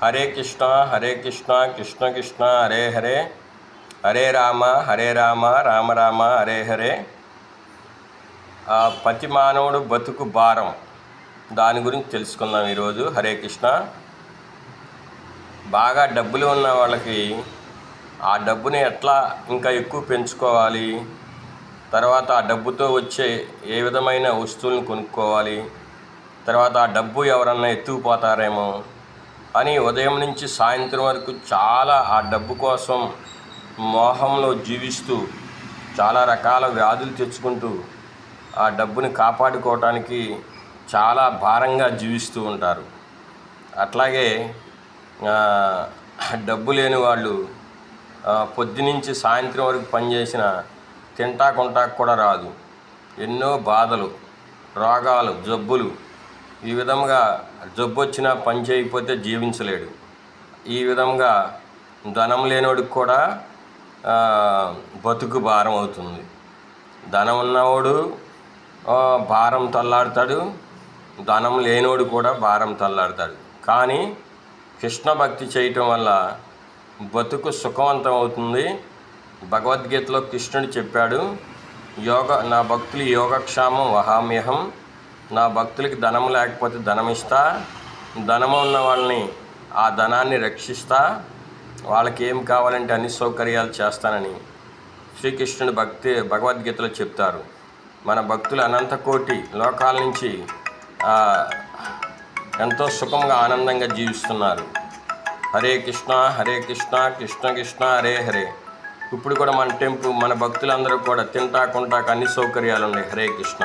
హరే కృష్ణ కృష్ణ కృష్ణ హరే హరే హరే రామ రామ రామ హరే హరే. ప్రతి మానవుడు బతుకు భారం, దాని గురించి తెలుసుకుందాం ఈరోజు. హరే కృష్ణ. బాగా డబ్బులు ఉన్న వాళ్ళకి ఆ డబ్బుని ఎట్లా ఇంకా ఎక్కువ పెంచుకోవాలి, తర్వాత ఆ డబ్బుతో వచ్చే ఏ విధమైన వస్తువులను కొనుక్కోవాలి, తర్వాత ఆ డబ్బు ఎవరన్నా ఎత్తుకుపోతారేమో అని ఉదయం నుంచి సాయంత్రం వరకు చాలా ఆ డబ్బు కోసం మోహంలో జీవిస్తూ చాలా రకాల వ్యాధులు తెచ్చుకుంటూ ఆ డబ్బుని కాపాడుకోవటానికి చాలా భారంగా జీవిస్తూ ఉంటారు. అట్లాగే డబ్బు లేని వాళ్ళు పొద్దునుంచి సాయంత్రం వరకు పనిచేసిన తింటా కొంటాకు కూడా రాదు. ఎన్నో బాధలు, రోగాలు, జబ్బులు, ఈ విధంగా జబ్బు వచ్చినా పని చేయకపోతే జీవించలేడు. ఈ విధంగా ధనం లేనివాడికి కూడా బతుకు భారం అవుతుంది. ధనం ఉన్నవాడు భారం తల్లాడతాడు, ధనం లేనివాడు కూడా భారం తల్లాడతాడు. కానీ కృష్ణ భక్తి చేయటం వల్ల బతుకు సుఖవంతం అవుతుంది. భగవద్గీతలో కృష్ణుడు చెప్పాడు, నా భక్తులు యోగక్షేమం వహామ్యహం, నా భక్తులకి ధనం లేకపోతే ధనం ఇస్తా, ధనము ఉన్న వాళ్ళని ఆ ధనాన్ని రక్షిస్తా, వాళ్ళకి ఏం కావాలంటే అన్ని సౌకర్యాలు చేస్తానని శ్రీకృష్ణుడు భగవద్గీతలో చెప్తారు. మన భక్తులు అనంత కోటి లోకాల నుంచి ఎంతో సుఖంగా ఆనందంగా జీవిస్తున్నారు. హరే కృష్ణ కృష్ణ కృష్ణ హరే హరే. ఇప్పుడు కూడా మన భక్తులందరూ కూడా తింటా కొంటాక అన్ని సౌకర్యాలు ఉన్నాయి. హరే కృష్ణ.